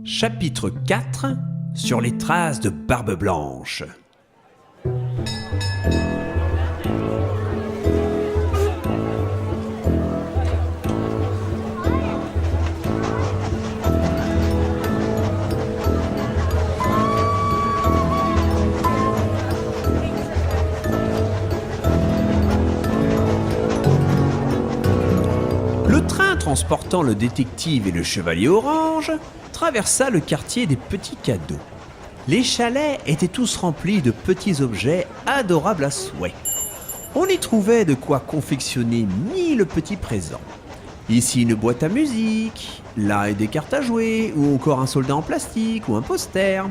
Chapitre 4 sur les traces de Barbe Blanche. Le train transportant le détective et le chevalier orange traversa le quartier des petits cadeaux. Les chalets étaient tous remplis de petits objets adorables à souhait. On y trouvait de quoi confectionner 1000 petits présents. Ici une boîte à musique, là des cartes à jouer, ou encore un soldat en plastique, ou un poster.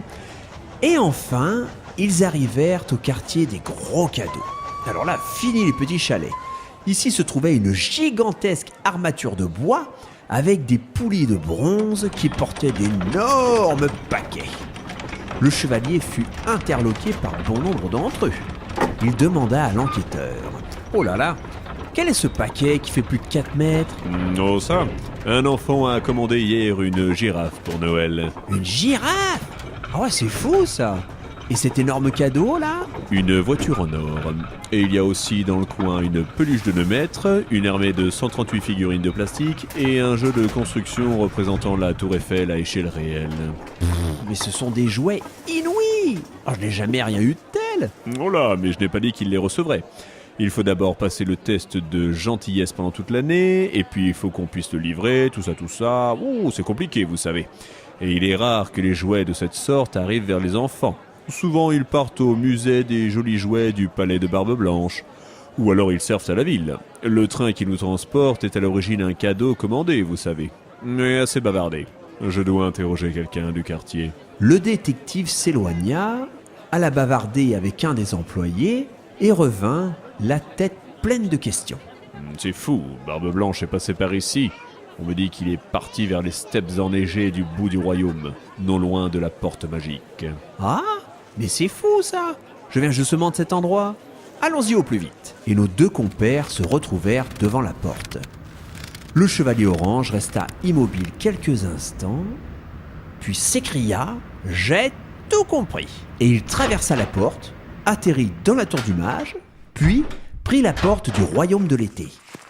Et enfin, ils arrivèrent au quartier des gros cadeaux. Alors là, fini les petits chalets. Ici se trouvait une gigantesque armature de bois avec des poulies de bronze qui portaient d'énormes paquets. Le chevalier fut interloqué par bon nombre d'entre eux. Il demanda à l'enquêteur: « Oh là là, quel est ce paquet qui fait plus de 4 mètres ?» « Oh ça, un enfant a commandé hier une girafe pour Noël. » « Une girafe ? Ah ouais, c'est fou ça ! Et cet énorme cadeau là ?» Une voiture en or. Et il y a aussi dans le coin une peluche de 9 mètres, une armée de 138 figurines de plastique et un jeu de construction représentant la tour Eiffel à échelle réelle. Mais ce sont des jouets inouïs ! Oh, je n'ai jamais rien eu de tel ! Oh là, mais je n'ai pas dit qu'il les recevrait. Il faut d'abord passer le test de gentillesse pendant toute l'année, et puis il faut qu'on puisse le livrer, tout ça. Oh, c'est compliqué, vous savez. Et il est rare que les jouets de cette sorte arrivent vers les enfants. Souvent, ils partent au musée des jolis jouets du palais de Barbe Blanche. Ou alors ils servent à la ville. Le train qui nous transporte est à l'origine un cadeau commandé, vous savez. Mais assez bavardé. Je dois interroger quelqu'un du quartier. Le détective s'éloigna, alla bavarder avec un des employés et revint, la tête pleine de questions. C'est fou, Barbe Blanche est passé par ici. On me dit qu'il est parti vers les steppes enneigées du bout du royaume, non loin de la porte magique. Ah, mais c'est fou ça! Je viens justement de cet endroit. Allons-y au plus vite. Et nos deux compères se retrouvèrent devant la porte. Le chevalier orange resta immobile quelques instants, puis s'écria: « J'ai tout compris !» Et il traversa la porte, atterrit dans la tour du mage, puis prit la porte du royaume de l'été.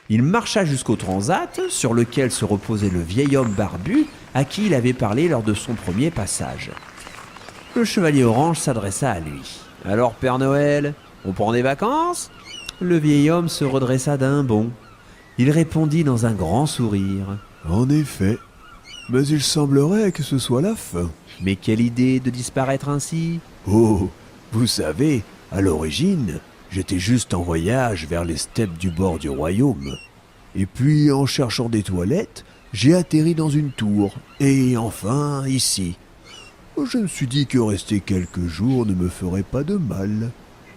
Il marcha jusqu'au transat sur lequel se reposait le vieil homme barbu à qui il avait parlé lors de son premier passage. Le chevalier orange s'adressa à lui. « Alors, Père Noël, on prend des vacances ?» Le vieil homme se redressa d'un bond. Il répondit dans un grand sourire. « En effet, mais il semblerait que ce soit la fin. »« Mais quelle idée de disparaître ainsi ?»« Oh, vous savez, à l'origine, j'étais juste en voyage vers les steppes du bord du royaume. Et puis, en cherchant des toilettes, j'ai atterri dans une tour. Et enfin, ici. Je me suis dit que rester quelques jours ne me ferait pas de mal.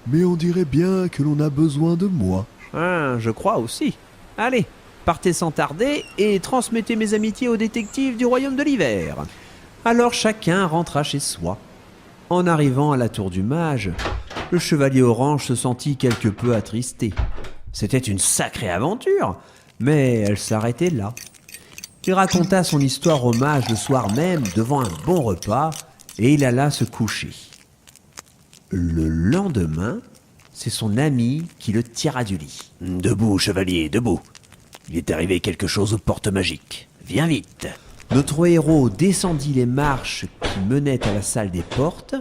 Mais on dirait bien que l'on a besoin de moi. » Ah, je crois aussi. Allez, partez sans tarder et transmettez mes amitiés au détective du royaume de l'hiver. Alors chacun rentra chez soi. En arrivant à la tour du mage, le chevalier orange se sentit quelque peu attristé. C'était une sacrée aventure, mais elle s'arrêtait là. Il raconta son histoire au mage le soir même devant un bon repas et il alla se coucher. Le lendemain, c'est son ami qui le tira du lit. « Debout, chevalier, debout. Il est arrivé quelque chose aux portes magiques. Viens vite. » Notre héros descendit les marches qui menaient à la salle des portes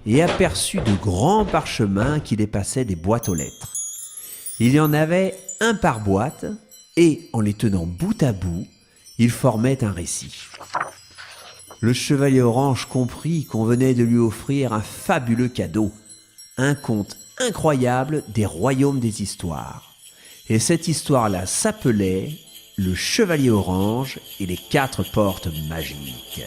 et aperçut de grands parchemins qui dépassaient des boîtes aux lettres. Il y en avait un par boîte et, en les tenant bout à bout, ils formaient un récit. Le chevalier orange comprit qu'on venait de lui offrir un fabuleux cadeau, un conte incroyable des royaumes des histoires. Et cette histoire-là s'appelait « Le chevalier orange et les 4 portes magiques ».